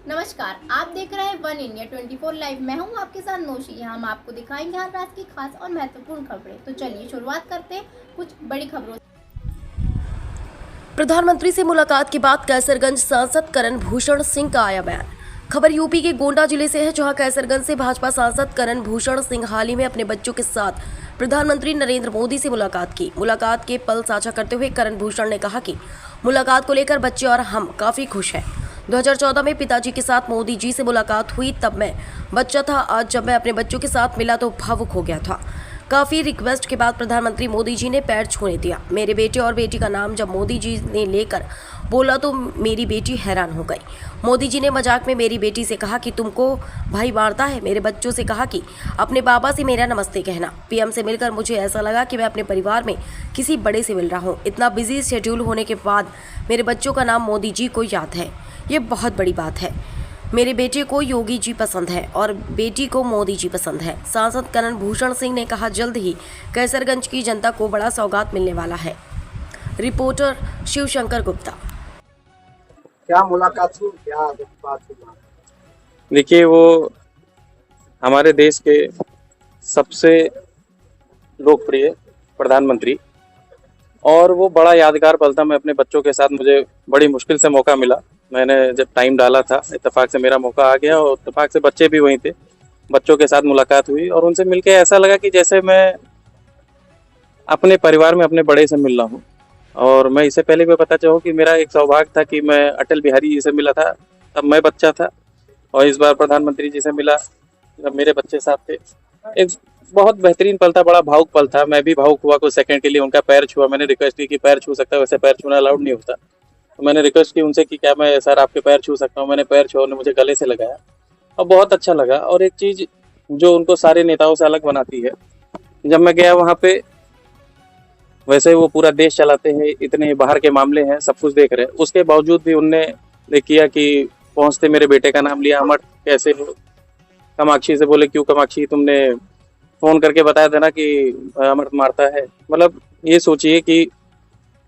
नमस्कार, आप देख रहे हैं वन इंडिया 24 लाइव। मैं हूं आपके साथ नौशी। हम आपको दिखाएंगे हर रात की खास और महत्वपूर्ण खबरें। तो चलिए शुरुआत करते हैं कुछ बड़ी खबरों से। प्रधानमंत्री से मुलाकात के बाद कैसरगंज सांसद करण भूषण सिंह का आया बयान। खबर यूपी के गोंडा जिले से है, जहां कैसरगंज से भाजपा सांसद करण भूषण सिंह हाल ही में अपने बच्चों के साथ प्रधानमंत्री नरेंद्र मोदी से मुलाकात की। मुलाकात के पल साझा करते हुए करण भूषण ने कहा कि मुलाकात को लेकर बच्चे और हम काफी खुश हैं। 2014 में पिताजी के साथ मोदी जी से मुलाकात हुई, तब मैं बच्चा था। आज जब मैं अपने बच्चों के साथ मिला तो भावुक हो गया था। काफ़ी रिक्वेस्ट के बाद प्रधानमंत्री मोदी जी ने पैर छूने दिया। मेरे बेटे और बेटी का नाम जब मोदी जी ने लेकर बोला तो मेरी बेटी हैरान हो गई। मोदी जी ने मजाक में मेरी बेटी से कहा कि तुमको भाई मारता है। मेरे बच्चों से कहा कि अपने बाबा से मेरा नमस्ते कहना। पीएम से मिलकर मुझे ऐसा लगा कि मैं अपने परिवार में किसी बड़े से मिल रहा हूँ। इतना बिजी शेड्यूल होने के बाद मेरे बच्चों का नाम मोदी जी को याद है, ये बहुत बड़ी बात है। मेरे बेटे को योगी जी पसंद है और बेटी को मोदी जी पसंद है। सांसद करण भूषण सिंह ने कहा, जल्द ही कैसरगंज की जनता को बड़ा सौगात मिलने वाला है। रिपोर्टर शिवशंकर गुप्ता। क्या मुलाकात हुई, क्या बात हुई? देखिए, वो हमारे देश के सबसे लोकप्रिय प्रधानमंत्री और वो बड़ा यादगार पल था। मैं अपने बच्चों के साथ, मुझे बड़ी मुश्किल से मौका मिला। मैंने जब टाइम डाला था, इत्तेफाक से मेरा मौका आ गया और इत्तेफाक से बच्चे भी वहीं थे। बच्चों के साथ मुलाकात हुई और उनसे मिलके ऐसा लगा कि जैसे मैं अपने परिवार में अपने बड़े से मिल रहा हूँ। और मैं इससे पहले भी बता चाहूँ कि मेरा एक सौभाग्य था कि मैं अटल बिहारी जी से मिला था, तब मैं बच्चा था। और इस बार प्रधानमंत्री जी से मिला जब मेरे बच्चे साथ थे। एक बहुत बेहतरीन पल था, बड़ा भावुक पल था। मैं भी भावुक हुआ कुछ सेकंड के लिए। उनका पैर छुआ, मैंने रिक्वेस्ट की कि पैर छू सकता है, वैसे पैर छूना अलाउड नहीं होता। तो मैंने रिक्वेस्ट की उनसे कि क्या मैं सर आपके पैर छू सकता हूँ। मैंने पैर छुआ, उन्होंने मुझे गले से लगाया और बहुत अच्छा लगा। और एक चीज़ जो उनको सारे नेताओं से अलग बनाती है, जब मैं गया वहाँ पे, वैसे वो पूरा देश चलाते हैं, इतने बाहर के मामले हैं, सब कुछ देख रहे हैं, उसके बावजूद भी उनने किया कि पहुँचते मेरे बेटे का नाम लिया, अमर कैसे हो। कामाक्षी से बोले, क्यों कामाक्षी, तुमने फ़ोन करके बताया था ना कि अमर मारता है। मतलब ये सोचिए कि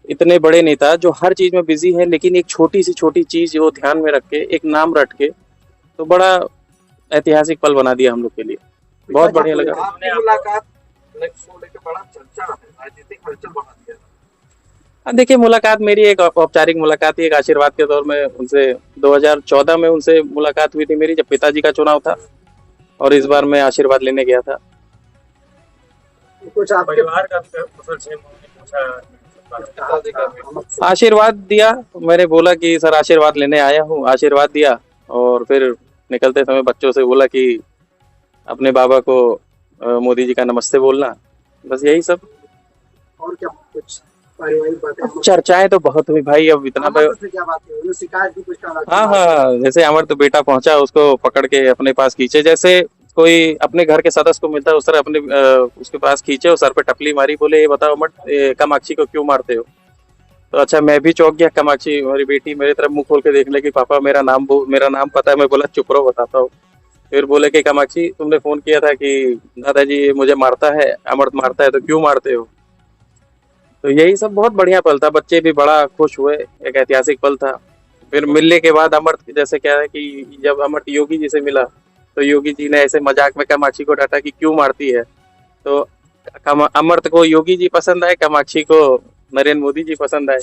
इतने बड़े नेता जो हर चीज़ में बिजी है, लेकिन एक छोटी सी छोटी चीज़ वो ध्यान में रख के, एक नाम रट के, तो बड़ा ऐतिहासिक पल बना दिया हम लोग के लिए। बहुत बढ़िया लगा। आपकी मुलाकात को लेकर बड़ा चर्चा है, राजनीतिक हलचल बना दिया। देखिए, मुलाकात मेरी एक औपचारिक मुलाकात थी, एक आशीर्वाद के तौर में उनसे 2014 में उनसे मुलाकात हुई थी मेरी, जब पिताजी का चुनाव था। और इस बार मैं आशीर्वाद लेने गया था। कुछ आपके परिवार का पूछा। आशीर्वाद दिया, मैंने बोला कि सर आशीर्वाद लेने आया हूँ, आशीर्वाद दिया। और फिर निकलते समय बच्चों से बोला कि अपने बाबा को मोदी जी का नमस्ते बोलना। बस यही सब। और क्या कुछ पारिवारिक बातें? चर्चाएं तो बहुत हुई भाई, अब इतना अमर से क्या बात है? उन्होंने शिकायत भी कुछ करा? हाँ, जैसे अमर तो बेटा पहुंचा, उसको पकड़ के अपने पास खींचे, जैसे कोई अपने घर के सदस्य को मिलता है उस तरह अपने उसके पास खींचे और सर पे टपली मारी। बोले, ये बताओ अमर, कामाक्षी को क्यों मारते हो? तो अच्छा, मैं भी चौंक गया। कामाक्षी मेरी बेटी मेरे तरफ मुंह खोल के देखने लगी, पापा मेरा नाम पता है। मैं बोला, चुप रहो, बताता हूँ। फिर बोले कि कामाक्षी, तुमने फोन किया था कि दादाजी मुझे मारता है, अमर मारता है, तो क्यों मारते हो? तो यही सब बहुत बढ़िया पल था। बच्चे भी बड़ा खुश हुए, एक ऐतिहासिक पल था। फिर मिलने के बाद अमर, जैसे क्या है कि जब अमर योगी जी से मिला तो योगी जी ने ऐसे मजाक में कामाक्षी को डांटा कि क्यों मारती है। तो अमर्त को योगी जी पसंद आए, कामाक्षी को नरेंद्र मोदी जी पसंद आए।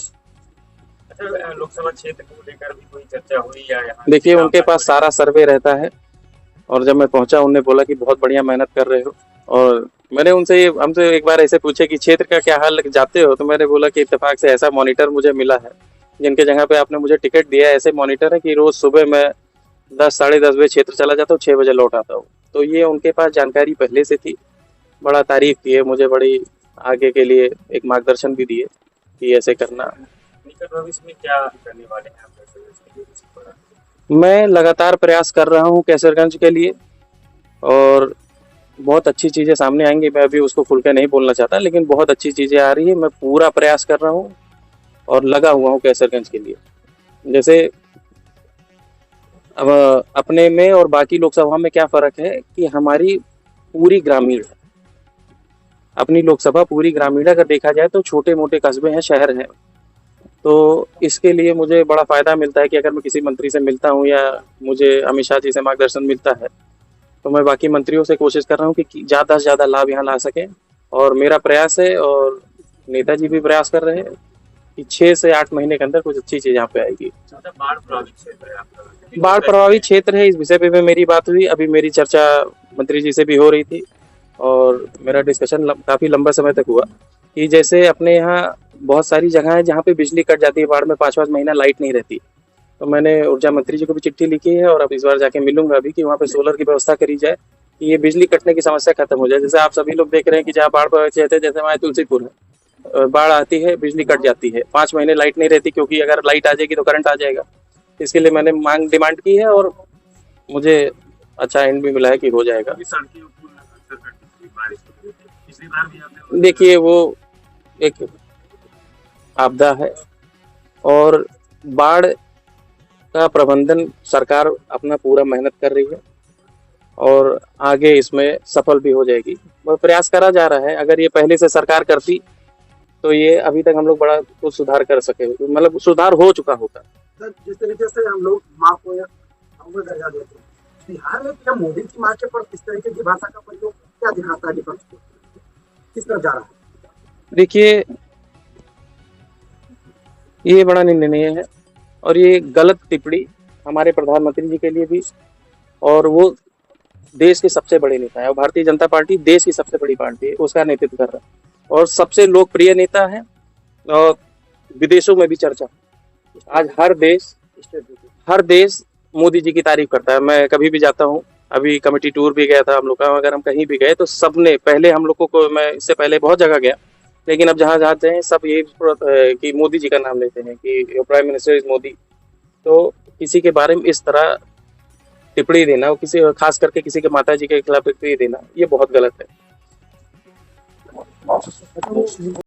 लोकसभा क्षेत्र को लेकर भी कोई चर्चा हुई या यहाँ? देखिए, उनके पास सारा सर्वे रहता है और जब मैं पहुंचा उन्होंने बोला कि बहुत बढ़िया मेहनत कर रहे हो। और मैंने हमसे एक बार ऐसे पूछे कि क्षेत्र का क्या हाल जाते हो, तो मैंने बोला कि इत्तेफाक से ऐसा मॉनिटर मुझे मिला है जिनके जगह पे आपने मुझे टिकट दिया है। ऐसे मॉनिटर है कि रोज सुबह मैं 10 साढ़े 10 बजे क्षेत्र चला जाता हूँ, 6 बजे लौट आता हूँ। तो ये उनके पास जानकारी पहले से थी। बड़ा तारीफ की है मुझे, बड़ी आगे के लिए एक मार्गदर्शन भी दिए कि ऐसे करना। निकट भविष्य में क्या करने वाले हैं आप? मैं लगातार प्रयास कर रहा हूँ कैसरगंज के लिए और बहुत अच्छी चीज़ें सामने आएंगी। मैं अभी उसको खुल के नहीं बोलना चाहता, लेकिन बहुत अच्छी चीज़ें आ रही है। मैं पूरा प्रयास कर रहा हूँ और लगा हुआ हूँ कैसरगंज के लिए। जैसे अब अपने में और बाकी लोकसभा में क्या फ़र्क है कि हमारी पूरी ग्रामीण है, अपनी लोकसभा पूरी ग्रामीण। अगर देखा जाए तो छोटे मोटे कस्बे हैं, शहर हैं, तो इसके लिए मुझे बड़ा फ़ायदा मिलता है कि अगर मैं किसी मंत्री से मिलता हूँ या मुझे अमित शाह जी से मार्गदर्शन मिलता है, तो मैं बाकी मंत्रियों से कोशिश कर रहा हूँ कि ज़्यादा से ज़्यादा लाभ यहाँ ला सकें। और मेरा प्रयास है और नेताजी भी प्रयास कर रहे हैं कि 6 से 8 महीने के अंदर कुछ अच्छी चीज़ यहाँ पे आएगी। ज्यादा बाढ़ प्रभावित क्षेत्र है आपका। बाढ़ प्रभावित क्षेत्र है, इस विषय पे भी मेरी बात हुई। अभी मेरी चर्चा मंत्री जी से भी हो रही थी और मेरा डिस्कशन काफ़ी लंबा समय तक हुआ कि जैसे अपने यहाँ बहुत सारी जगह है जहाँ पे बिजली कट जाती है, बाढ़ में 5-5 महीना लाइट नहीं रहती। तो मैंने ऊर्जा मंत्री जी को भी चिट्ठी लिखी है और अब इस बार जाके मिलूंगा अभी कि वहाँ पे सोलर की व्यवस्था करी जाए कि ये बिजली कटने की समस्या खत्म हो जाए। जैसे आप सभी लोग देख रहे हैं कि जहाँ बाढ़ प्रभावित क्षेत्र है, जैसे हमारे तुलसीपुर है, बाढ़ आती है, बिजली कट जाती है, 5 महीने लाइट नहीं रहती क्योंकि अगर लाइट आ जाएगी तो करंट आ जाएगा। इसके लिए मैंने डिमांड की है और मुझे अच्छा एंड भी मिला है कि हो जाएगा। अभी सड़कें पूर्ण अक्सर कटी थी बारिश की वजह से। पिछली बार भी आपने देखिए वो एक आपदा है और बाढ़ का प्रबंधन सरकार अपना पूरा मेहनत कर रही है और आगे इसमें सफल भी हो जाएगी। वह प्रयास करा जा रहा है। अगर ये पहले से सरकार करती तो ये अभी तक हम लोग बड़ा कुछ सुधार कर सके, मतलब सुधार हो चुका होता। सर, जिस तरीके से हम लोग माँ को अव्वल दर्जा देते हैं, बिहार में क्या मोदी की माँ के पर किस तरीके की भाषा का प्रयोग क्या दिखाता है विपक्ष को, किस तरफ जा रहा है? देखिए ये बड़ा निंदनीय है और ये गलत टिप्पणी हमारे प्रधानमंत्री जी के लिए भी, और वो देश के सबसे बड़े नेता है और भारतीय जनता पार्टी देश की सबसे बड़ी पार्टी है, उसका नेतृत्व कर रहा है और सबसे लोकप्रिय नेता है और विदेशों में भी चर्चा। आज हर देश मोदी जी की तारीफ करता है। मैं कभी भी जाता हूँ, अभी कमेटी टूर भी गया था हम लोग का, अगर हम कहीं भी गए तो सबने पहले हम लोगों को, मैं इससे पहले बहुत जगह गया लेकिन अब जहाँ जाते हैं सब ये कि मोदी जी का नाम लेते हैं कि प्राइम मिनिस्टर इज मोदी। तो किसी के बारे में इस तरह टिप्पणी देना और किसी खास करके किसी के माता जी के खिलाफ टिप्पणी देना ये बहुत गलत है।